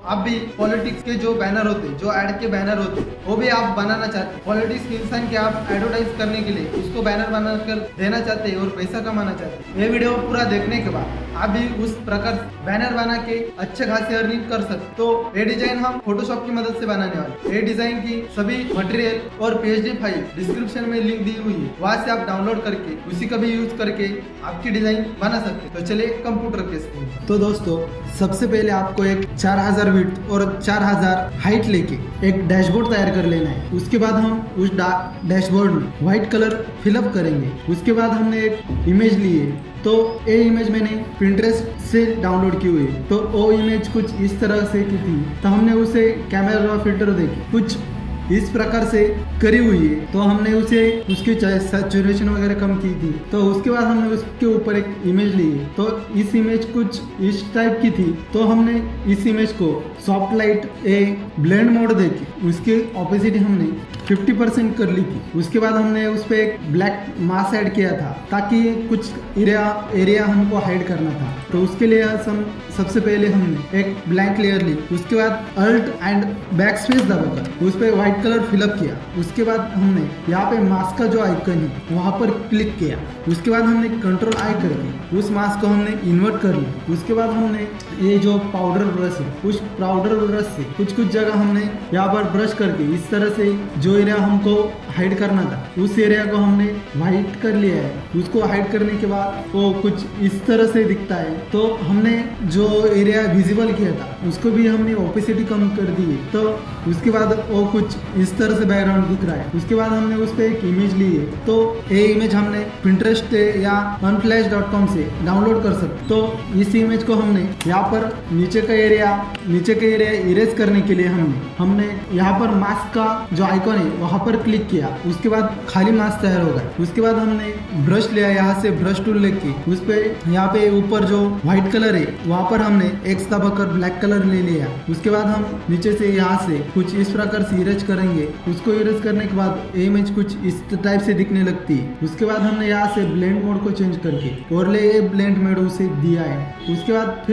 आप भी पॉलिटिक्स के जो बैनर होते, जो एड के बैनर होते, वो भी आप बनाना चाहते, पॉलिटिक्स के इंसान के आप एडवर्टाइज करने के लिए उसको बैनर बनाकर देना चाहते हैं और पैसा कमाना चाहते हैं, ये वीडियो पूरा देखने के बाद आप भी उस प्रकार बैनर बना के अच्छे खासे अर्निंग कर सकते। तो ये डिजाइन हम फोटोशॉप की मदद से बनाने वाले। ये डिजाइन की सभी मटेरियल और पीएचडी फाइल डिस्क्रिप्शन में लिंक दी हुई है, वहां से आप डाउनलोड करके उसी का भी यूज करके आपकी डिजाइन बना सकते। तो चलिए कंप्यूटर के स्क्रीन। तो दोस्तों सबसे पहले आपको एक 4000 विड्थ और 4000 हाइट लेके एक डैशबोर्ड तैयार कर लेना है। उसके बाद हम उस डैशबोर्ड में व्हाइट कलर फिलअप करेंगे। उसके बाद हमने एक इमेज ली है, तो ये इमेज मैंने पिंटरेस्ट से डाउनलोड की हुई है। तो वो इमेज कुछ इस तरह से की थी, तो हमने उसे कैमरा फिल्टर देके कुछ इस प्रकार से करी हुई है। तो हमने उसे उसकी सैचुरेशन वगैरह कम की थी। तो उसके बाद हमने उसके ऊपर एक इमेज ली है। तो इस इमेज कुछ इस टाइप की थी, तो हमने इस इमेज को सॉफ्ट लाइट ए ब्लेंड मोड देके उसकी ऑपोजिट हमने 50% कर ली थी। उसके बाद हमने उस पर एक ब्लैक मास्क ऐड किया था, ताकि कुछ एरिया हमको हाइड करना था। तो उसके लिए हम सबसे पहले हमने एक ब्लैंक लेयर ली। उसके बाद अल्ट एंड बैक स्पेस दबाकर उस पर व्हाइट कलर फिलअप किया। उसके बाद हमने यहाँ पे मास्क का जो आइकन है वहाँ पर क्लिक किया। उसके बाद हमने कंट्रोल आई करके उस मास्क को हमने इन्वर्ट कर लिया। उसके बाद हमने ये जो पाउडर ब्रश है, उस पाउडर ब्रश से कुछ जगह हमने यहाँ पर ब्रश करके इस तरह से जो एरिया हमको हाइड करना था उस एरिया को हमने व्हाइट कर लिया है। उसको हाइड करने के बाद वो कुछ इस तरह से दिखता है। तो हमने जो एरिया विजिबल किया था उसको भी हमने ओपेसिटी कम कर दी है। तो उसके बाद वो कुछ इस तरह से बैकग्राउंड दिख रहा है। उसके बाद हमने उस पर एक इमेज ली है। तो ये इमेज हमने पिंटरेस्ट या unflash.com से डाउनलोड कर सकते। तो इस इमेज को हमने यहाँ पर नीचे का एरिया इरेज करने के लिए हमने यहाँ पर मास्क का जो आइकॉन है वहाँ पर क्लिक किया। उसके बाद खाली मास्क तैयार हो गया। उसके बाद हमने ब्रश लिया, यहाँ से ब्रश टूल लेके उस पे यहाँ पे ऊपर जो व्हाइट कलर है वहाँ पर हमने एक्स दबाकर ब्लैक कलर ले लिया। उसके बाद हम नीचे से यहाँ से कुछ इस प्रकार से इरेज करेंगे। उसको इरेज करने के बाद इमेज कुछ इस टाइप से दिखने लगती है। उसके बाद हमने यहाँ से ब्लेंड मोड को चेंज करके ओवरले ब्लेंड मोड उसे दिया है। उसके बाद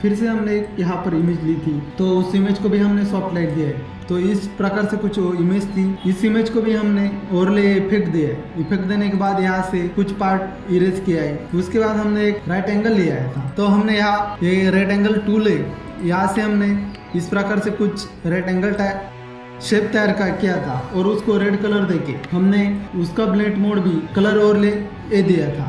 फिर से हमने यहाँ पर इमेज ली थी, तो उस इमेज को भी हमने सॉफ्ट लाइट दिया है। तो इस प्रकार से कुछ इमेज थी। इस इमेज को भी हमने ओवरले इफेक्ट दिया है। इफेक्ट देने के बाद यहाँ से कुछ पार्ट इरेज किया है। उसके बाद हमने एक राइट एंगल लिया है। तो हमने यहाँ ये राइट एंगल टूल है, यहाँ से हमने इस प्रकार से कुछ राइट एंगल शेप तैयार किया था और उसको रेड कलर देके हमने उसका ब्लेंड मोड भी कलर ओवरले ए दिया था।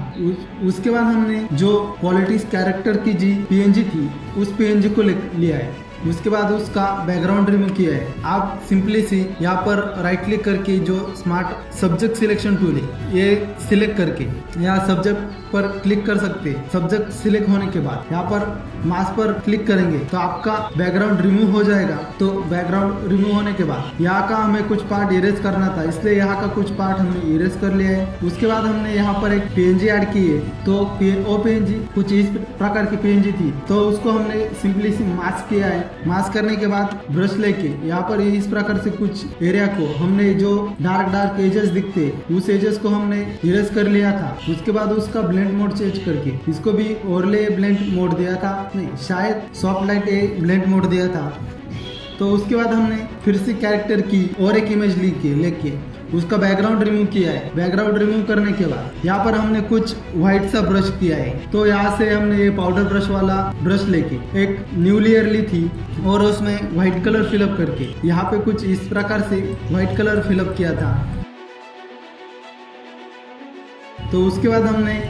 उसके बाद हमने जो पॉलिटिक्स कैरेक्टर की जी पीएनजी थी उस पीएनजी को लिया है। उसके बाद उसका बैकग्राउंड रिमूव किया है। आप सिंपली सी यहाँ पर राइट क्लिक करके जो स्मार्ट सब्जेक्ट सिलेक्शन टूल है ये सिलेक्ट करके यहाँ सब्जेक्ट पर क्लिक कर सकते हैं। सब्जेक्ट सिलेक्ट होने के बाद यहाँ पर मास्क पर क्लिक करेंगे तो आपका बैकग्राउंड रिमूव हो जाएगा। तो बैकग्राउंड रिमूव होने के बाद यहाँ का हमें कुछ पार्ट इरेज करना था, इसलिए यहाँ का कुछ पार्ट हमने इरेज कर लिया है। उसके बाद हमने यहाँ पर एक पीएनजी ऐड की है। तो वो पीएनजी कुछ इस प्रकार की पीएनजी थी, तो उसको हमने सिंपली सी मास्क किया है। मास्क करने के बाद ब्रश लेके यहाँ पर इस प्रकार से कुछ एरिया को हमने जो डार्क एजेस दिखते उस एजेस को हमने इरेज कर लिया था। उसके बाद उसका ब्लेंड मोड चेंज करके इसको भी ओवरले ब्लेंड मोड दिया था, नहीं शायद सॉफ्ट लाइट ए ब्लेंड मोड दिया था। तो उसके बाद हमने फिर से कैरेक्टर की और एक इमेज लेके उसका बैकग्राउंड रिमूव किया है। बैकग्राउंड रिमूव करने के बाद यहाँ पर हमने कुछ व्हाइट सा ब्रश किया है। तो यहाँ से हमने ये पाउडर ब्रश वाला ब्रश लेके एक न्यू लेयर ली थी और उसमें व्हाइट कलर फिलअप करके यहाँ पे कुछ इस प्रकार से व्हाइट कलर फिलअप किया था। तो उसके बाद हमने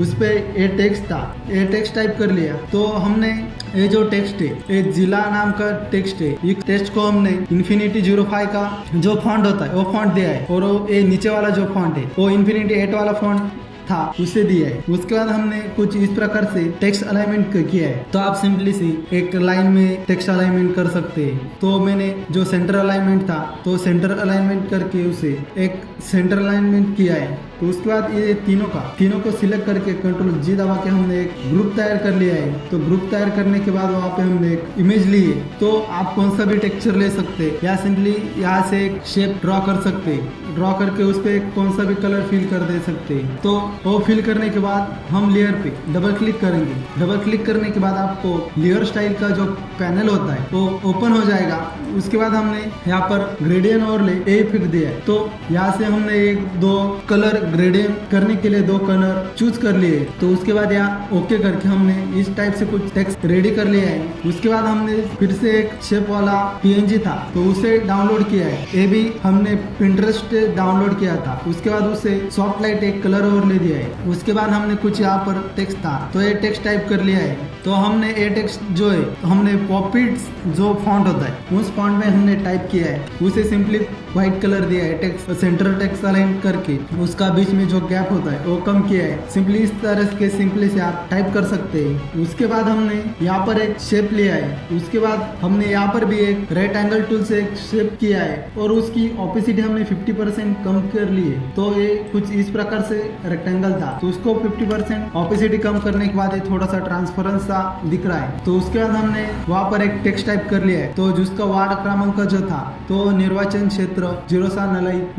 उस पे ये टेक्स्ट टाइप कर लिया। तो हमने ये जो टेक्स्ट है ये जिला नाम का टेक्स्ट है। इस टेक्स्ट को हमने Infinity 05 का जो फॉन्ट होता है वो फॉन्ट दिया है और ये नीचे वाला जो फॉन्ट है वो Infinity 8 वाला फॉन्ट था उसे दिया है। उसके बाद हमने कुछ इस प्रकार से टेक्स्ट अलाइनमेंट किया है। तो आप सिंपली सी एक लाइन में टेक्स्ट अलाइनमेंट कर सकते हैं। तो मैंने जो सेंटर अलाइनमेंट था तो सेंटर अलाइनमेंट करके उसे एक सेंटर अलाइनमेंट किया है। तो उसके बाद ये तीनों को सिलेक्ट करके कंट्रोल जी दबा के हमने एक ग्रुप तैयार कर लिया है। तो ग्रुप तैयार करने के बाद वहाँ पे हमने एक इमेज ली है। तो आप कौन सा भी टेक्सचर ले सकते हैं या सिंपली यहाँ से एक शेप ड्रॉ कर सकते हैं। ड्रॉ करके उस पर कौन सा भी कलर फिल कर दे सकते हैं। तो वो फिल करने के बाद हम लेयर पे डबल क्लिक करेंगे। डबल क्लिक करने के बाद आपको लेयर स्टाइल का जो पैनल होता है वो ओपन हो जाएगा। उसके बाद हमने यहाँ पर ग्रेडियंट ओवरले इफेक्ट दिया है। तो यहाँ से हमने एक दो कलर ग्रेडियंट करने के लिए 2 कलर चूज कर लिए। तो उसके बाद यहाँ ओके करके हमने इस टाइप से कुछ टेक्स्ट रेडी कर लिया है। उसके बाद हमने फिर से एक शेप वाला PNG था तो उसे डाउनलोड किया है। ये भी हमने पिंटरेस्ट डाउनलोड किया था। उसके बाद उसे सॉफ्ट लाइट एक कलर ओवरले दिया है। उसके बाद हमने कुछ यहाँ पर टेक्स्ट था तो ये टेक्स्ट टाइप कर लिया है। तो हमने ये टेक्स्ट जो है तो हमने पॉपिट्स जो फॉन्ट होता है उस फॉन्ट में हमने टाइप किया है। उसे सिंपली व्हाइट कलर दिया है। टेक्स्ट सेंटर टेक्स्ट अलाइन करके उसका बीच में जो गैप होता है वो कम किया है। सिंपली इस तरह के सिंपली से आप टाइप कर सकते हैं। उसके बाद हमने यहाँ पर एक शेप लिया है। उसके बाद हमने यहाँ पर भी एक रेक्ट एंगल टूल से एक शेप किया है और उसकी ऑपेसिटी हमने 50% कम कर ली है। तो ये कुछ इस प्रकार से रेक्टेंगल था तो उसको 50% ऑपेसिटी कम करने के बाद ये थोड़ा सा ट्रांसपेरेंट सा दिख रहा है। तो उसके बाद हमने वहाँ पर एक टेक्स्ट टाइप कर लिया है। तो जिसका वार्ड क्रमांक जो था तो निर्वाचन क्षेत्र 0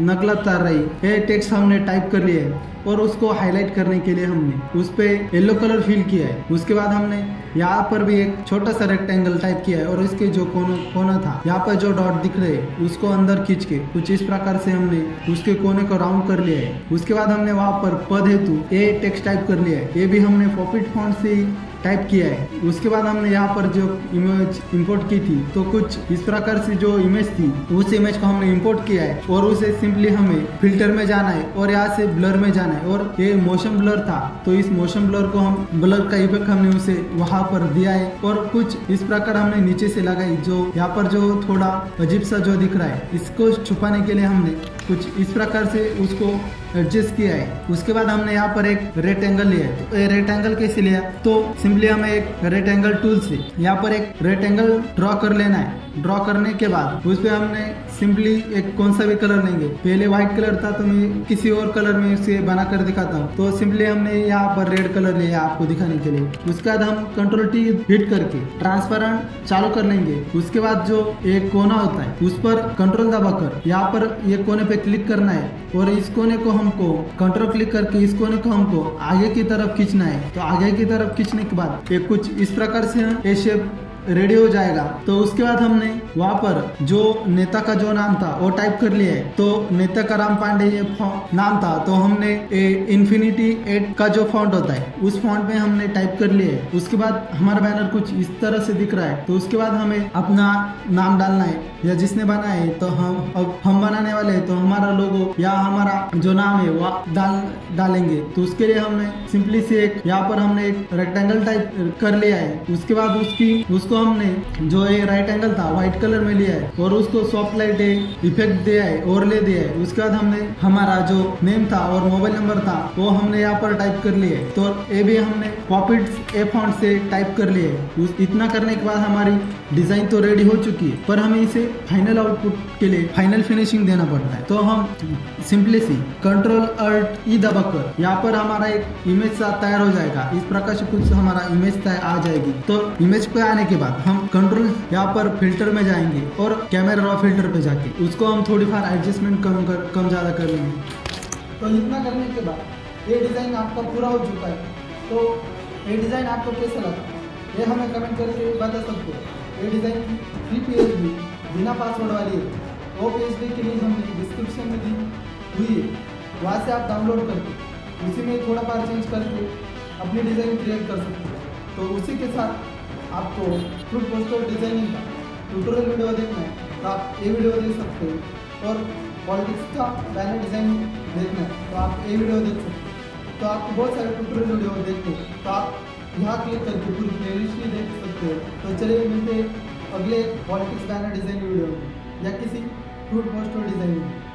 नकला तार रही ये टेक्स्ट हमने टाइप कर लिया है और उसको हाईलाइट करने के लिए हमने उस पे येलो कलर फिल किया है। उसके बाद हमने यहाँ पर भी एक छोटा सा रेक्टेंगल टाइप किया है और इसके जो कोना था यहाँ पर जो डॉट दिख रहे हैं उसको अंदर खींच के कुछ इस प्रकार से हमने उसके कोने को राउंड कर लिया है। उसके बाद हमने वहाँ पर पद हेतु ये टेक्स्ट टाइप कर लिया है। ये भी हमने पॉपिट फॉन्ट से टाइप किया है। उसके बाद हमने यहाँ पर जो इमेज इंपोर्ट की थी तो कुछ इस प्रकार से जो इमेज थी उस इमेज को हमने इंपोर्ट किया है और उसे सिंपली हमें फिल्टर में जाना है और यहाँ से ब्लर में जाना है। और ये मोशन ब्लर था तो इस मोशन ब्लर को हम ब्लर का इफेक्ट हमने उसे वहां पर दिया है और कुछ इस प्रकार हमने नीचे से लगाई। जो यहाँ पर जो थोड़ा अजीब सा जो दिख रहा है इसको छुपाने के लिए हमने कुछ इस प्रकार से उसको एडजस्ट किया है। उसके बाद हमने यहाँ पर एक रेक्टेंगल लिया है। तो रेक्टेंगल कैसे लिया तो सिंपली हमें एक रेक्टेंगल टूल से यहाँ पर एक रेक्टेंगल ड्रॉ कर लेना है। ड्रॉ करने के बाद उस पर हमने सिंपली एक कौन सा भी कलर लेंगे। पहले व्हाइट कलर था तो मैं किसी और कलर में इसे बना कर दिखाता हूँ। तो सिंपली हमने यहाँ पर रेड कलर लिया आपको दिखाने के लिए। उसके बाद हम Ctrl+T हिट करके ट्रांसपेरेंट चालू कर लेंगे। उसके बाद जो एक कोना होता है उस पर कंट्रोल दबाकर यहाँ पर ये कोने पे क्लिक करना है और इस कोने को हमको कंट्रोल क्लिक करके इस कोने को हमको आगे की तरफ खींचना है। तो आगे की तरफ खींचने के बाद ये कुछ इस प्रकार से ये शेप रेडी हो जाएगा। तो उसके बाद हमने वहाँ पर जो नेता का जो नाम था वो टाइप कर लिया है। तो नेता का राम पांडे ये नाम था तो हमने Infinity 8 का जो फॉन्ट होता है उस फॉन्ट में हमने टाइप कर लिया है। उसके बाद हमारा बैनर कुछ इस तरह से दिख रहा है। तो उसके बाद हमें अपना नाम डालना है या जिसने बनाया है तो हम बनाने वाले हैं तो हमारा लोगो या हमारा जो नाम है वो डालेंगे। तो उसके लिए हमने सिंपली से एक यहाँ पर हमने एक रेक्टेंगल टाइप कर लिया है। उसके बाद उसको हमने जो ये राइट एंगल था व्हाइट कलर में लिया है और उसको सॉफ्ट लाइट इफेक्ट दिया है ओवरले दिया है। उसके बाद हमने हमारा जो नेम था और मोबाइल नंबर था वो हमने यहाँ पर टाइप कर लिए। तो ये भी हमने पॉपिट्स ए फॉन्ट से टाइप कर लिए। इतना करने के बाद हमारी डिजाइन तो रेडी हो चुकी है पर हमें इसे फाइनल आउटपुट के लिए फाइनल फिनिशिंग देना पड़ता है। तो हम सिंपली सी Ctrl+Alt+E दबाकर यहाँ पर हमारा एक इमेज सा तैयार हो जाएगा। इस प्रकार से कुछ हमारा इमेज तैयार आ जाएगी। तो इमेज पे आने के बाद हम कंट्रोल यहाँ पर फिल्टर में जाएंगे और कैमरा रॉ फिल्टर पे जाके उसको हम थोड़ी फार एडजस्टमेंट कम ज़्यादा कर लेंगे। तो इतना करने के बाद ये डिज़ाइन आपका पूरा हो चुका है। तो ये डिज़ाइन आपको कैसा लगा ये हमें कमेंट करके बता सकते हो। ये डिज़ाइन फ्री PHP बिना पासवर्ड वाली है। वो PHP के लिए हमने डिस्क्रिप्शन में दी हुई है, वहाँ से आप डाउनलोड करके उसी में थोड़ा बार चेंज करके अपनी डिज़ाइन क्रिएट कर सकते हो। तो उसी के साथ आपको फ्रूट पोस्टर डिजाइनिंग का ट्यूटोरियल वीडियो देखना है तो आप ये वीडियो देख सकते हो और पॉलिटिक्स का बैनर डिज़ाइन देखना है तो आप ये वीडियो देख सकते हो। तो आपको बहुत सारे ट्यूटोरियल वीडियो देखते हैं तो आप यहाँ क्लिक करके पूरी प्लेलिस्ट ही देख सकते हो। तो चलिए मिलते हैं अगले पॉलिटिक्स बैनर डिज़ाइन वीडियो में या किसी फ्रूट पोस्टर डिज़ाइन में।